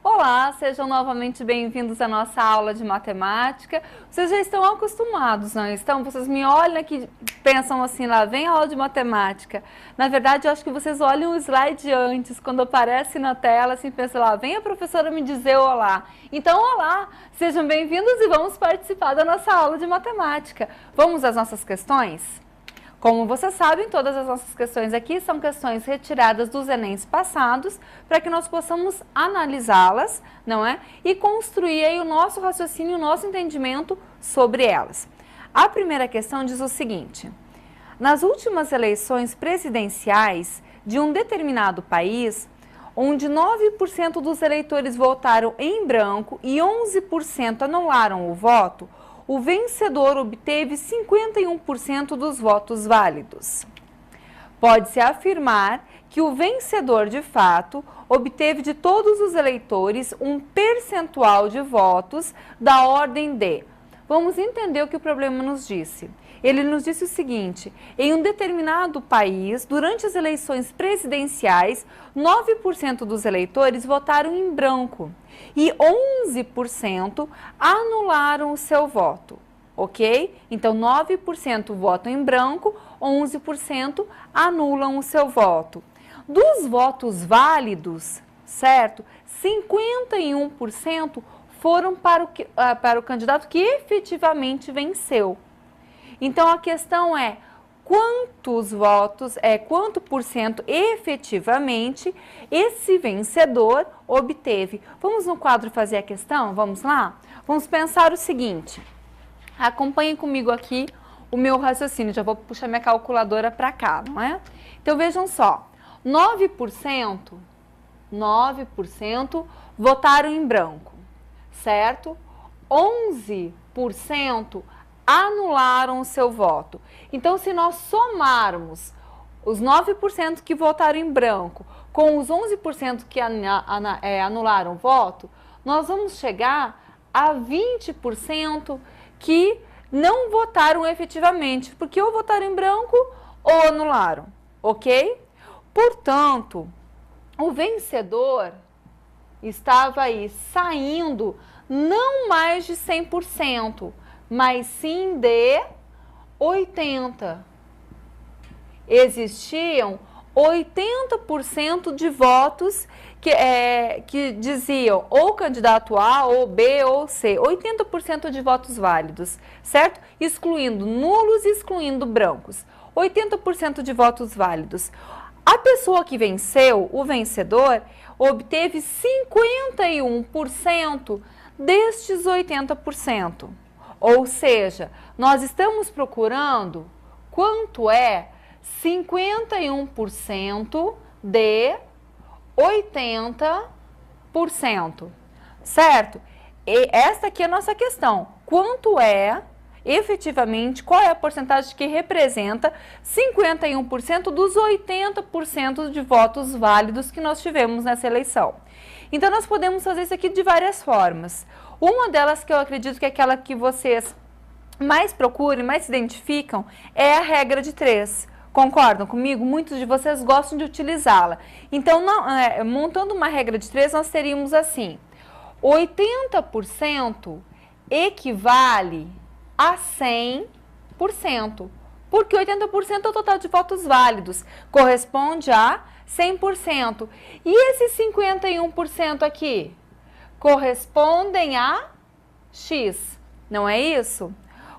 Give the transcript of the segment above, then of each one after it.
Olá, sejam novamente bem-vindos à nossa aula de matemática. Vocês já estão acostumados, não estão? Vocês me olham aqui e pensam assim, lá vem a aula de matemática. Na verdade, eu acho que vocês olham o slide antes, quando aparece na tela, assim, pensam lá, vem a professora me dizer olá. Então, olá, sejam bem-vindos e vamos participar da nossa aula de matemática. Vamos às nossas questões? Como vocês sabem, todas as nossas questões aqui são questões retiradas dos Enems passados, para que nós possamos analisá-las, não é? E construir aí o nosso raciocínio, o nosso entendimento sobre elas. A primeira questão diz o seguinte: nas últimas eleições presidenciais de um determinado país, onde 9% dos eleitores votaram em branco e 11% anularam o voto, o vencedor obteve 51% dos votos válidos. Pode-se afirmar que o vencedor, de fato, obteve de todos os eleitores um percentual de votos da ordem de... Vamos entender o que o problema nos disse. Ele nos disse o seguinte: em um determinado país, durante as eleições presidenciais, 9% dos eleitores votaram em branco e 11% anularam o seu voto, ok? Então, 9% votam em branco, 11% anulam o seu voto. Dos votos válidos, certo? 51% foram para o candidato que efetivamente venceu. Então, a questão é quantos votos, quanto por cento efetivamente esse vencedor obteve. Vamos no quadro fazer a questão? Vamos lá? Vamos pensar o seguinte. Acompanhem comigo aqui o meu raciocínio. Já vou puxar minha calculadora para cá, não é? Então, vejam só. 9% votaram em branco, certo? 11% anularam o seu voto. Então, se nós somarmos os 9% que votaram em branco com os 11% que anularam o voto, nós vamos chegar a 20% que não votaram efetivamente, porque ou votaram em branco ou anularam, ok? Portanto, o vencedor estava aí saindo não mais de 100%, mas sim de 80%. Existiam 80% de votos que diziam ou candidato A, ou B, ou C. 80% de votos válidos, certo? Excluindo nulos e excluindo brancos. 80% de votos válidos. A pessoa que venceu, o vencedor, obteve 51% destes 80%. Ou seja, nós estamos procurando quanto é 51% de 80%, certo? E esta aqui é a nossa questão. Quanto é, efetivamente, qual é a porcentagem que representa 51% dos 80% de votos válidos que nós tivemos nessa eleição? Então, nós podemos fazer isso aqui de várias formas. Uma delas, que eu acredito que é aquela que vocês mais procuram, mais se identificam, é a regra de 3. Concordam comigo? Muitos de vocês gostam de utilizá-la. Então, montando uma regra de 3, nós teríamos assim: 80% equivale a 100%, porque 80% é o total de votos válidos, corresponde a 100%. E esses 51% aqui correspondem a X, não é isso?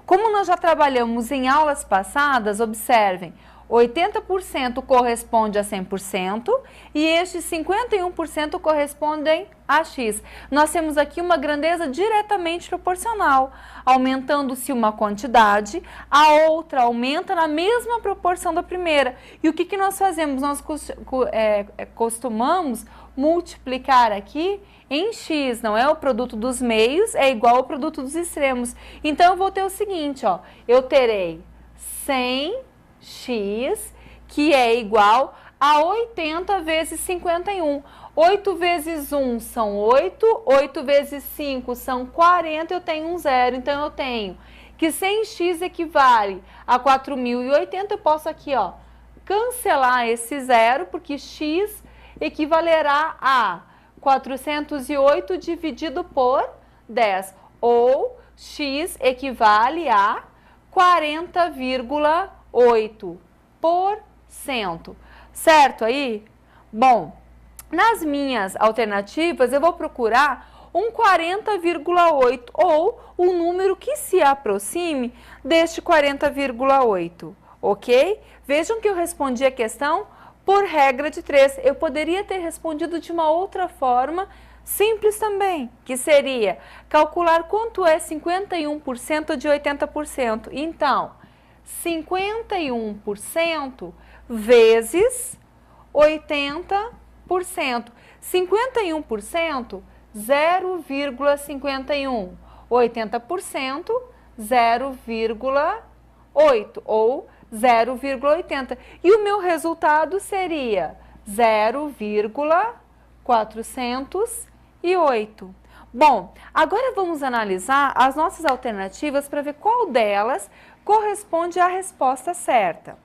Como nós já trabalhamos em aulas passadas, observem, 80% corresponde a 100% e estes 51% correspondem a X. Nós temos aqui uma grandeza diretamente proporcional. Aumentando-se uma quantidade, a outra aumenta na mesma proporção da primeira. E o que nós fazemos? Nós costumamos multiplicar aqui em X, não é? O produto dos meios é igual ao produto dos extremos. Então, eu vou ter o seguinte, ó, eu terei 100x, que é igual a 80 vezes 51. 8 vezes 1 são 8, 8 vezes 5 são 40, eu tenho um zero. Então, eu tenho que 100x equivale a 4.080. Eu posso aqui, ó, cancelar esse zero, porque x equivalerá a 408 dividido por 10, ou x equivale a 40,8%. Certo aí? Bom, nas minhas alternativas eu vou procurar um 40,8 ou um número que se aproxime deste 40,8, ok? Vejam que eu respondi a questão por regra de 3. Eu poderia ter respondido de uma outra forma simples também, que seria calcular quanto é 51% de 80%. Então, 51% vezes 80%. 51%, 0,51. 80%, 0,8 ou 0,80. E o meu resultado seria 0,408. Bom, agora vamos analisar as nossas alternativas para ver qual delas corresponde à resposta certa.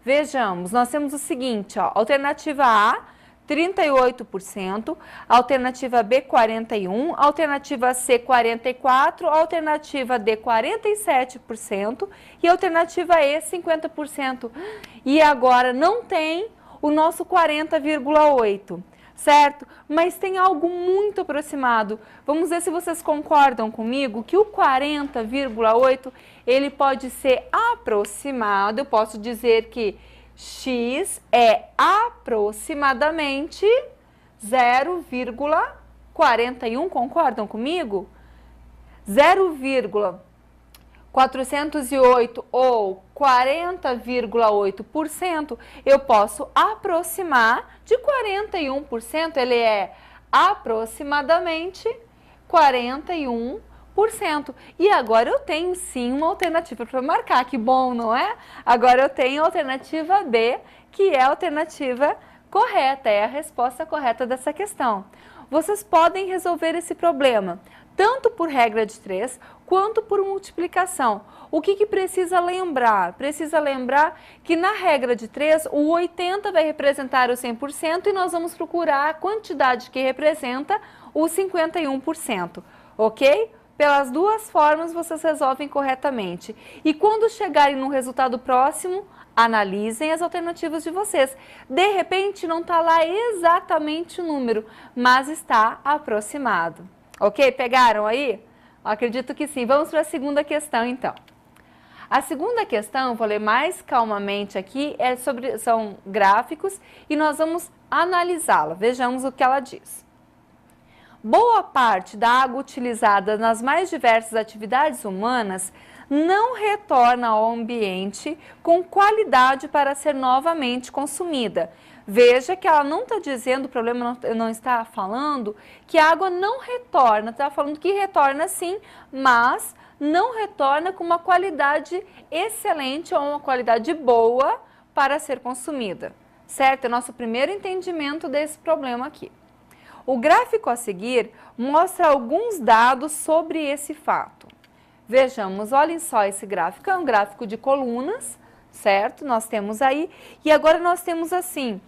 Vejamos, nós temos o seguinte, ó, alternativa A, 38%, alternativa B, 41%, alternativa C, 44%, alternativa D, 47% e alternativa E, 50%. E agora não tem o nosso 40,8%, certo? Mas tem algo muito aproximado. Vamos ver se vocês concordam comigo que o 40,8% ele pode ser aproximado. Eu posso dizer que x é aproximadamente 0,41, concordam comigo? 0,408 ou 40,8%, eu posso aproximar de 41%, ele é aproximadamente 41%. E agora eu tenho sim uma alternativa para marcar, que bom, não é? Agora eu tenho a alternativa B, que é a alternativa correta, é a resposta correta dessa questão. Vocês podem resolver esse problema, tanto por regra de 3, quanto por multiplicação. O que precisa lembrar? Precisa lembrar que na regra de 3, o 80 vai representar o 100% e nós vamos procurar a quantidade que representa o 51%, ok? Pelas duas formas vocês resolvem corretamente. E quando chegarem no resultado próximo, analisem as alternativas de vocês. De repente não está lá exatamente o número, mas está aproximado. Ok? Pegaram aí? Acredito que sim. Vamos para a segunda questão então. A segunda questão, vou ler mais calmamente aqui, são gráficos e nós vamos analisá-la. Vejamos o que ela diz. Boa parte da água utilizada nas mais diversas atividades humanas não retorna ao ambiente com qualidade para ser novamente consumida. Veja que ela não está dizendo, o problema não está falando que a água não retorna, está falando que retorna sim, mas não retorna com uma qualidade excelente ou uma qualidade boa para ser consumida, certo? É nosso primeiro entendimento desse problema aqui. O gráfico a seguir mostra alguns dados sobre esse fato. Vejamos, olhem só esse gráfico, é um gráfico de colunas, certo? Nós temos aí, e agora nós temos assim,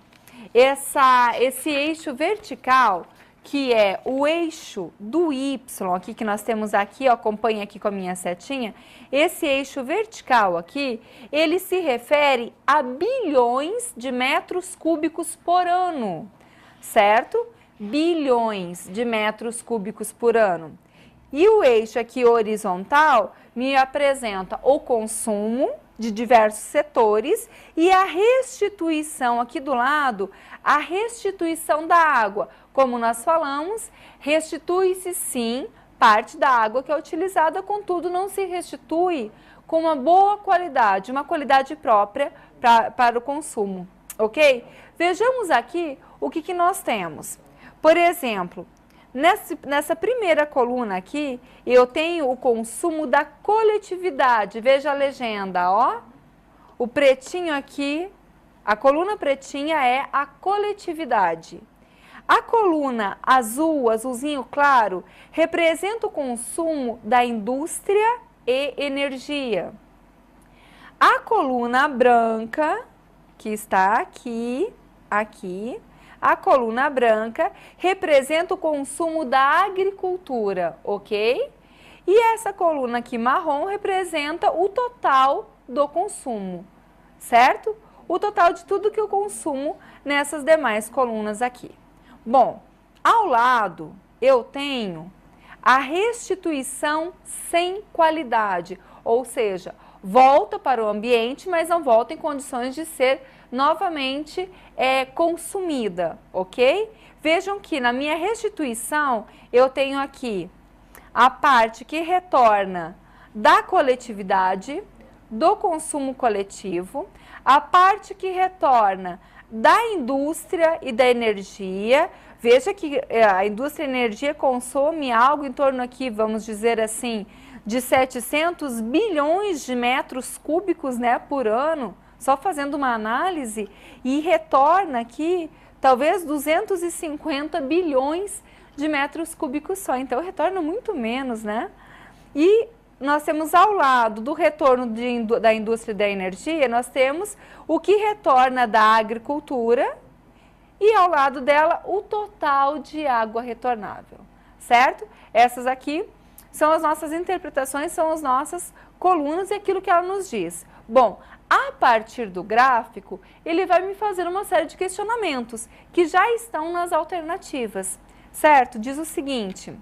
esse eixo vertical, que é o eixo do Y, aqui que nós temos aqui, ó, acompanha aqui com a minha setinha, esse eixo vertical aqui, ele se refere a bilhões de metros cúbicos por ano, certo? Bilhões de metros cúbicos por ano. E o eixo aqui horizontal me apresenta o consumo de diversos setores e a restituição aqui do lado, a restituição da água. Como nós falamos, restitui-se sim parte da água que é utilizada, contudo não se restitui com uma boa qualidade, uma qualidade própria para o consumo, ok? Vejamos aqui o que nós temos. Por exemplo, nessa primeira coluna aqui, eu tenho o consumo da coletividade. Veja a legenda, ó. O pretinho aqui, a coluna pretinha é a coletividade. A coluna azul, azulzinho claro, representa o consumo da indústria e energia. A coluna branca, que está aqui, A coluna branca representa o consumo da agricultura, ok? E essa coluna aqui marrom representa o total do consumo, certo? O total de tudo que eu consumo nessas demais colunas aqui. Bom, ao lado eu tenho a restituição sem qualidade, ou seja, volta para o ambiente, mas não volta em condições de ser novamente consumida, ok? Vejam que na minha restituição eu tenho aqui a parte que retorna da coletividade, do consumo coletivo, a parte que retorna da indústria e da energia. Veja que a indústria e a energia consome algo em torno aqui, vamos dizer assim, de 700 bilhões de metros cúbicos, né, por ano, só fazendo uma análise, e retorna aqui talvez 250 bilhões de metros cúbicos só, então retorna muito menos, né? E nós temos ao lado do retorno da indústria e da energia, nós temos o que retorna da agricultura e ao lado dela o total de água retornável, certo? Essas aqui são as nossas interpretações, são as nossas colunas e aquilo que ela nos diz. Bom, a partir do gráfico, ele vai me fazer uma série de questionamentos que já estão nas alternativas, certo? Diz o seguinte: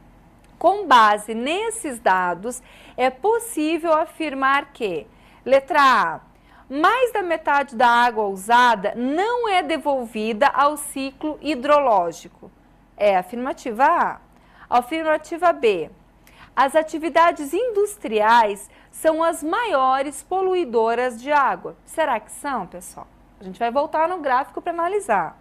com base nesses dados, é possível afirmar que, letra A, mais da metade da água usada não é devolvida ao ciclo hidrológico. É a afirmativa A. Afirmativa B. As atividades industriais são as maiores poluidoras de água. Será que são, pessoal? A gente vai voltar no gráfico para analisar.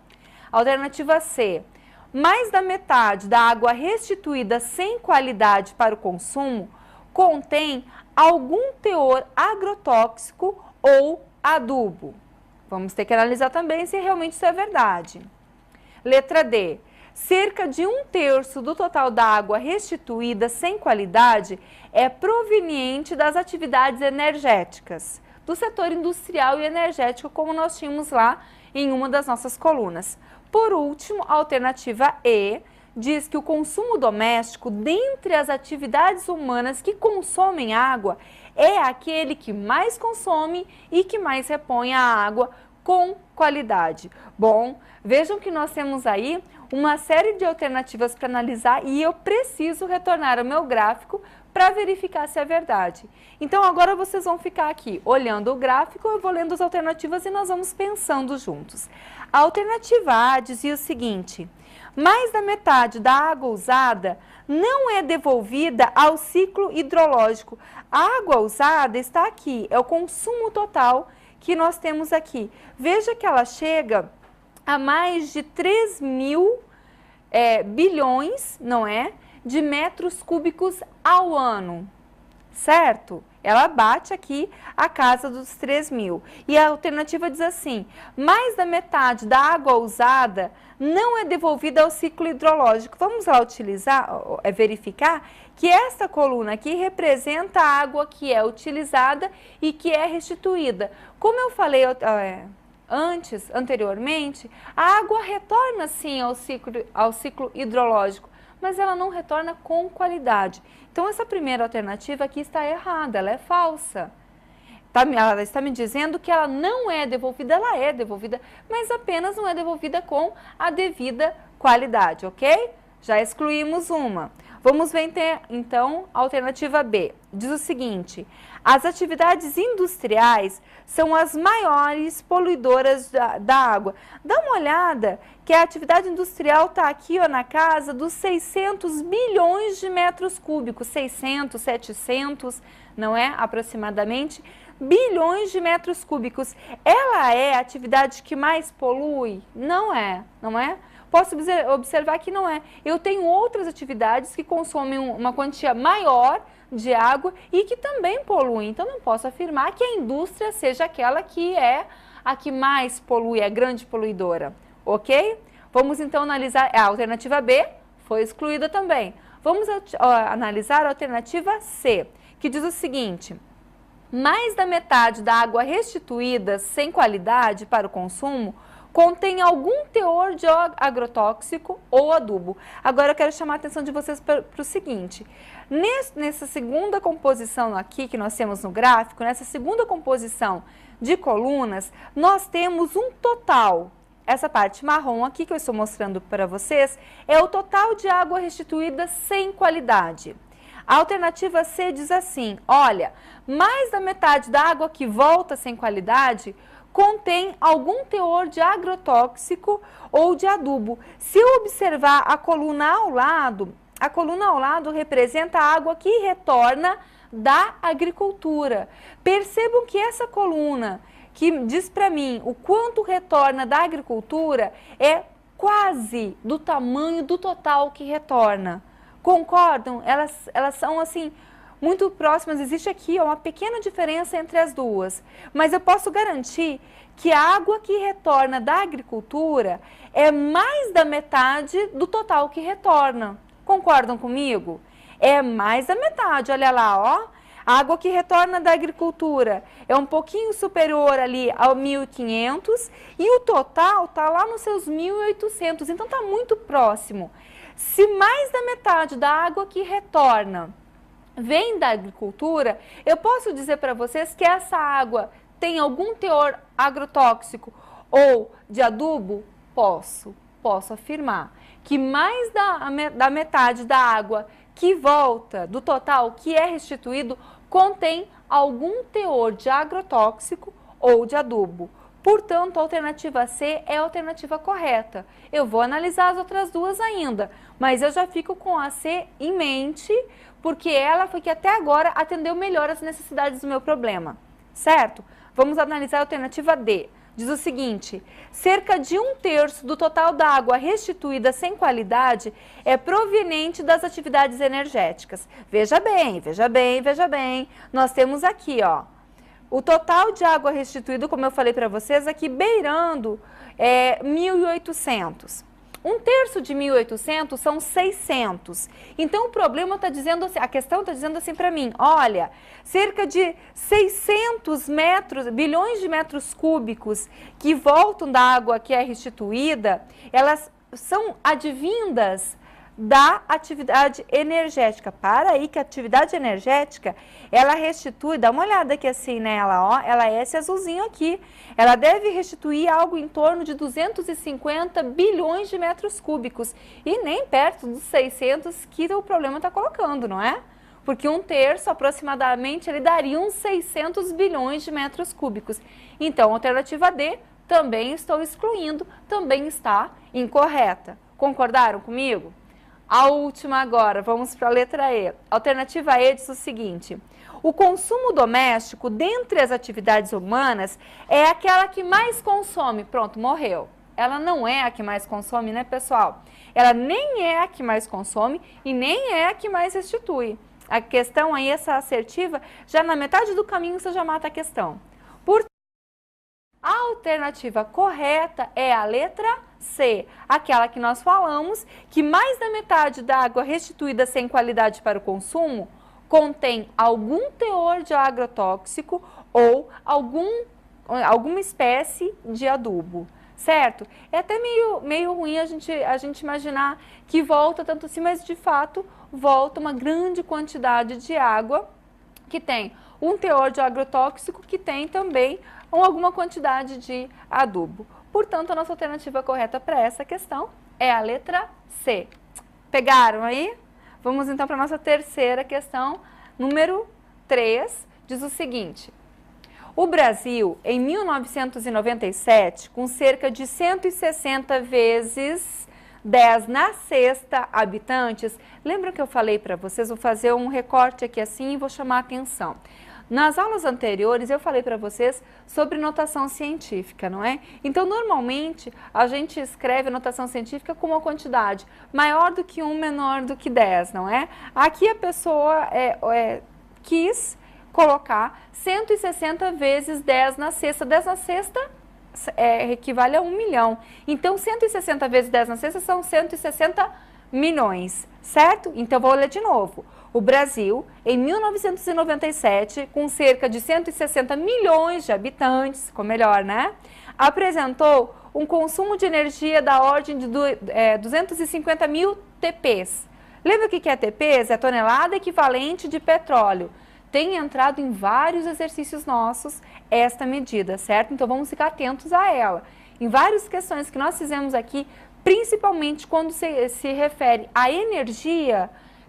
Alternativa C. Mais da metade da água restituída sem qualidade para o consumo contém algum teor agrotóxico ou adubo. Vamos ter que analisar também se realmente isso é verdade. Letra D. Cerca de 1/3 do total da água restituída sem qualidade é proveniente das atividades energéticas, do setor industrial e energético, como nós tínhamos lá em uma das nossas colunas. Por último, a alternativa E diz que o consumo doméstico, dentre as atividades humanas que consomem água, é aquele que mais consome e que mais repõe a água com qualidade. Bom, vejam que nós temos aí uma série de alternativas para analisar e eu preciso retornar ao meu gráfico para verificar se é verdade. Então agora vocês vão ficar aqui olhando o gráfico, eu vou lendo as alternativas e nós vamos pensando juntos. A alternativa A dizia o seguinte: mais da metade da água usada não é devolvida ao ciclo hidrológico. A água usada está aqui, é o consumo total que nós temos aqui. Veja que ela chega a mais de 3.000 bilhões, não é? De metros cúbicos ao ano, certo? Ela bate aqui a casa dos 3.000. E a alternativa diz assim: mais da metade da água usada não é devolvida ao ciclo hidrológico. Vamos lá verificar que essa coluna aqui representa a água que é utilizada e que é restituída. Como eu falei anteriormente, a água retorna sim ao ciclo hidrológico, mas ela não retorna com qualidade. Então, essa primeira alternativa aqui está errada, ela é falsa. Ela está me dizendo que ela não é devolvida, ela é devolvida, mas apenas não é devolvida com a devida qualidade, ok? Já excluímos uma. Vamos ver então a alternativa B. Diz o seguinte: as atividades industriais são as maiores poluidoras da água. Dá uma olhada que a atividade industrial está aqui na casa dos 600 bilhões de metros cúbicos, 600, 700, não é? Aproximadamente, bilhões de metros cúbicos. Ela é a atividade que mais polui? Não é, não é? Posso observar que não é. Eu tenho outras atividades que consomem uma quantia maior de água e que também poluem. Então, não posso afirmar que a indústria seja aquela que é a que mais polui, a grande poluidora. Ok? Vamos então analisar. A alternativa B foi excluída também. Vamos analisar a alternativa C, que diz o seguinte: mais da metade da água restituída sem qualidade para o consumo contém algum teor de agrotóxico ou adubo. Agora eu quero chamar a atenção de vocês para o seguinte, nessa segunda composição aqui que nós temos no gráfico, nessa segunda composição de colunas, nós temos um total. Essa parte marrom aqui que eu estou mostrando para vocês é o total de água restituída sem qualidade. A alternativa C diz assim, olha, mais da metade da água que volta sem qualidade contém algum teor de agrotóxico ou de adubo. Se eu observar a coluna ao lado representa a água que retorna da agricultura. Percebam que essa coluna que diz para mim o quanto retorna da agricultura é quase do tamanho do total que retorna. Concordam? Elas são assim muito próximas, existe aqui uma pequena diferença entre as duas, mas eu posso garantir que a água que retorna da agricultura é mais da metade do total que retorna. Concordam comigo? É mais da metade, olha lá, ó. A água que retorna da agricultura é um pouquinho superior ali ao 1.500 e o total está lá nos seus 1.800, então está muito próximo. Se mais da metade da água que retorna vem da agricultura, eu posso dizer para vocês que essa água tem algum teor agrotóxico ou de adubo? Posso afirmar que mais da metade da água que volta do total que é restituído contém algum teor de agrotóxico ou de adubo. Portanto, a alternativa C é a alternativa correta. Eu vou analisar as outras duas ainda, mas eu já fico com a C em mente, porque ela foi que até agora atendeu melhor as necessidades do meu problema, certo? Vamos analisar a alternativa D. Diz o seguinte, cerca de 1/3 do total da água restituída sem qualidade é proveniente das atividades energéticas. Veja bem, veja bem, veja bem. Nós temos aqui, ó, o total de água restituída, como eu falei para vocês, aqui beirando 1.800. 1/3 de 1.800 são 600. Então, o problema está dizendo assim, a questão está dizendo assim para mim, olha, cerca de 600 bilhões de metros cúbicos que voltam da água que é restituída, elas são advindas da atividade energética. Para aí que a atividade energética, ela restitui, dá uma olhada aqui assim nela, ó, ela é esse azulzinho aqui, ela deve restituir algo em torno de 250 bilhões de metros cúbicos e nem perto dos 600 que o problema está colocando, não é? Porque 1/3 aproximadamente ele daria uns 600 bilhões de metros cúbicos. Então, a alternativa D também estou excluindo, também está incorreta. Concordaram comigo? A última agora, vamos para a letra E. A alternativa E diz o seguinte, o consumo doméstico, dentre as atividades humanas, é aquela que mais consome. Pronto, morreu. Ela não é a que mais consome, né, pessoal? Ela nem é a que mais consome e nem é a que mais restitui. A questão aí, essa assertiva, já na metade do caminho você já mata a questão. A alternativa correta é a letra C, aquela que nós falamos, que mais da metade da água restituída sem qualidade para o consumo contém algum teor de agrotóxico ou alguma espécie de adubo, certo? É até meio ruim a gente imaginar que volta tanto assim, mas de fato volta uma grande quantidade de água que tem um teor de agrotóxico, que tem também alguma quantidade de adubo. Portanto, a nossa alternativa correta para essa questão é a letra C. Pegaram aí? Vamos então para a nossa terceira questão, número 3, diz o seguinte. O Brasil, em 1997, com cerca de 160 vezes 10 na sexta habitantes, lembram que eu falei para vocês, vou fazer um recorte aqui assim e vou chamar a atenção. Nas aulas anteriores eu falei para vocês sobre notação científica, não é? Então, normalmente, a gente escreve a notação científica com uma quantidade maior do que 1, menor do que 10, não é? Aqui a pessoa quis colocar 160 vezes 10 na sexta. 10 na sexta equivale a 1 milhão. Então, 160 vezes 10 na sexta são 160 milhões, certo? Então, vou ler de novo. O Brasil, em 1997, com cerca de 160 milhões de habitantes, ficou melhor, né? apresentou um consumo de energia da ordem de 250 mil TPs. Lembra o que é TPs? É tonelada equivalente de petróleo. Tem entrado em vários exercícios nossos esta medida, certo? Então vamos ficar atentos a ela. Em várias questões que nós fizemos aqui, principalmente quando se refere à energia,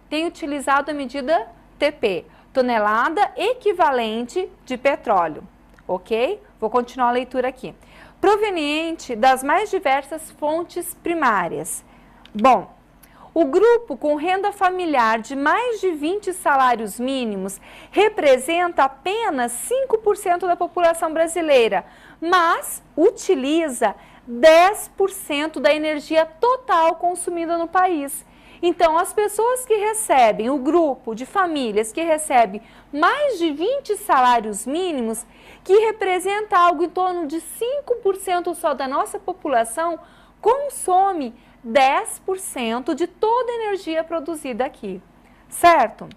tem utilizado a medida TP, tonelada equivalente de petróleo, ok? Vou continuar a leitura aqui. Proveniente das mais diversas fontes primárias. Bom, o grupo com renda familiar de mais de 20 salários mínimos representa apenas 5% da população brasileira, mas utiliza 10% da energia total consumida no país. Então, as pessoas que recebem, o grupo de famílias que recebe mais de 20 salários mínimos, que representa algo em torno de 5% só da nossa população, consome 10% de toda a energia produzida aqui, certo?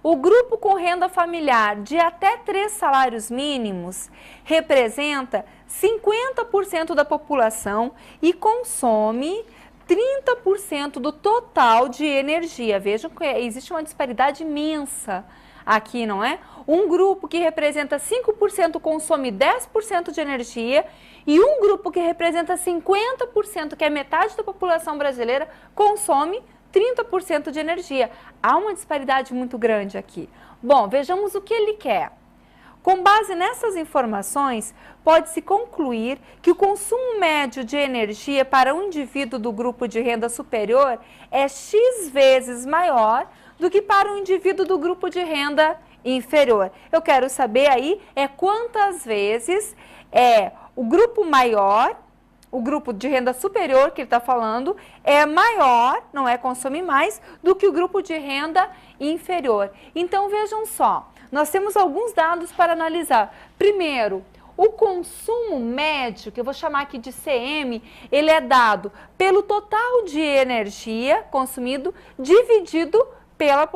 O grupo com renda familiar de até 3 salários mínimos representa 50% da população e consome 30% do total de energia. Vejam que existe uma disparidade imensa aqui, não é? Um grupo que representa 5% consome 10% de energia e um grupo que representa 50%, que é metade da população brasileira, consome 30% de energia. Há uma disparidade muito grande aqui. Bom, vejamos o que ele quer. Com base nessas informações, pode-se concluir que o consumo médio de energia para um indivíduo do grupo de renda superior é X vezes maior do que para um indivíduo do grupo de renda inferior. Eu quero saber aí quantas vezes o grupo maior, o grupo de renda superior que ele está falando, é maior, não é, consome mais, do que o grupo de renda inferior. Então, vejam só, nós temos alguns dados para analisar. Primeiro, o consumo médio, que eu vou chamar aqui de CM, ele é dado pelo total de energia consumido dividido pela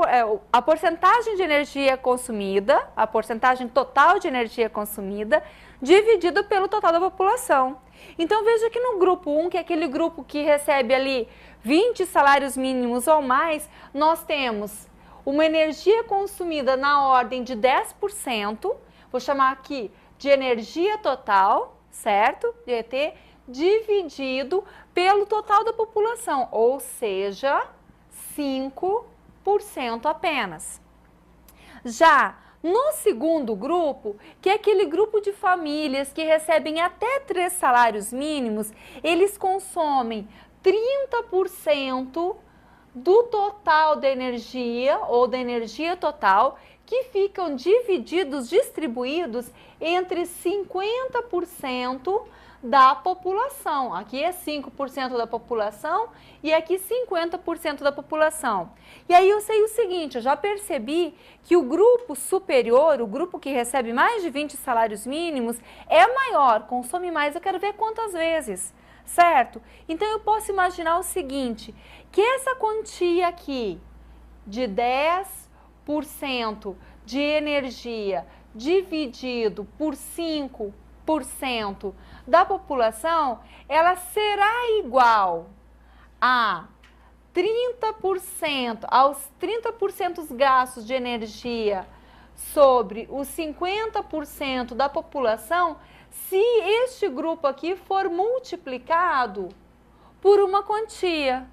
a porcentagem de energia consumida, a porcentagem total de energia consumida, dividido pelo total da população. Então, veja que no grupo 1, que é aquele grupo que recebe ali 20 salários mínimos ou mais, nós temos uma energia consumida na ordem de 10%, vou chamar aqui de energia total, certo? De ET, dividido pelo total da população, ou seja, 5% apenas. Já no segundo grupo, que é aquele grupo de famílias que recebem até 3 salários mínimos, eles consomem 30% do total da energia ou da energia total, que ficam distribuídos entre 50% da população. Aqui é 5% da população e aqui 50% da população. E aí eu sei o seguinte, eu já percebi que o grupo superior, o grupo que recebe mais de 20 salários mínimos, é maior, consome mais. Eu quero ver quantas vezes, certo? Então eu posso imaginar o seguinte, que essa quantia aqui de 10% de energia dividido por 5% da população, ela será igual a 30%, aos 30% gastos de energia sobre os 50% da população, se este grupo aqui for multiplicado por uma quantia,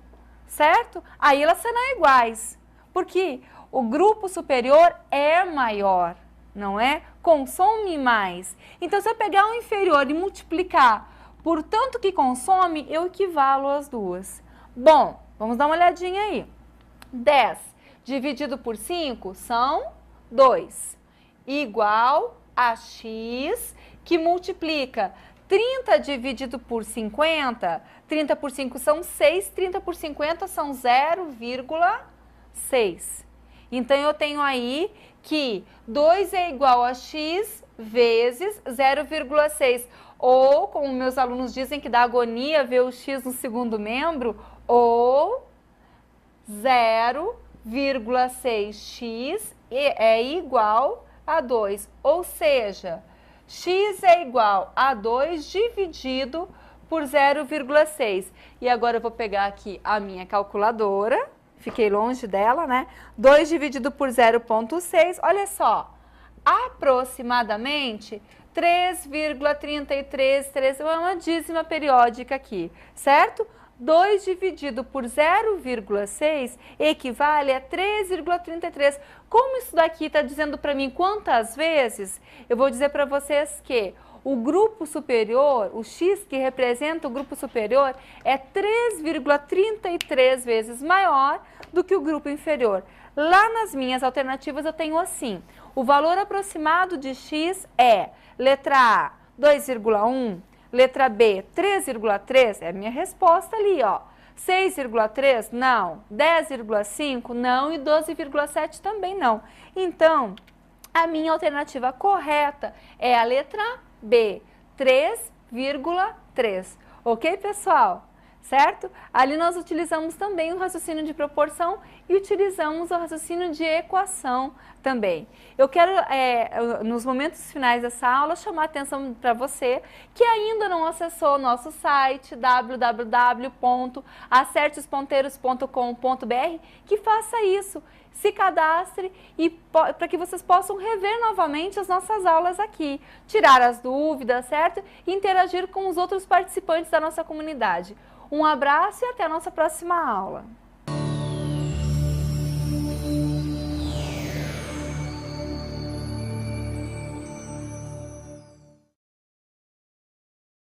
certo? Aí elas serão iguais, porque o grupo superior é maior, não é? Consome mais. Então, se eu pegar o inferior e multiplicar por tanto que consome, eu equivalo as duas. Bom, vamos dar uma olhadinha aí. 10 dividido por 5 são 2, igual a x, que multiplica 30 dividido por 50, 30 por 5 são 6, 30 por 50 são 0,6. Então, eu tenho aí que 2 é igual a x vezes 0,6. Ou, como meus alunos dizem que dá agonia ver o x no segundo membro, ou 0,6x é igual a 2. Ou seja, x é igual a 2 dividido por 0,6. E agora eu vou pegar aqui a minha calculadora, fiquei longe dela, né? 2 dividido por 0,6, olha só, aproximadamente 3,33, uma dízima periódica aqui, certo? 2 dividido por 0,6 equivale a 3,33. Como isso daqui está dizendo para mim quantas vezes, eu vou dizer para vocês que o grupo superior, o x que representa o grupo superior, é 3,33 vezes maior do que o grupo inferior. Lá nas minhas alternativas eu tenho assim, o valor aproximado de x é letra A, 2,1, letra B, 3,3, é a minha resposta ali, ó. 6,3, não. 10,5, não. E 12,7 também não. Então, a minha alternativa correta é a letra B, 3,3. Ok, pessoal? Certo? Ali nós utilizamos também o raciocínio de proporção e utilizamos o raciocínio de equação também. Eu quero, nos momentos finais dessa aula, chamar a atenção para você que ainda não acessou o nosso site www.acerteosponteiros.com.br, que faça isso, se cadastre e para que vocês possam rever novamente as nossas aulas aqui, tirar as dúvidas, certo? E interagir com os outros participantes da nossa comunidade. Um abraço e até a nossa próxima aula.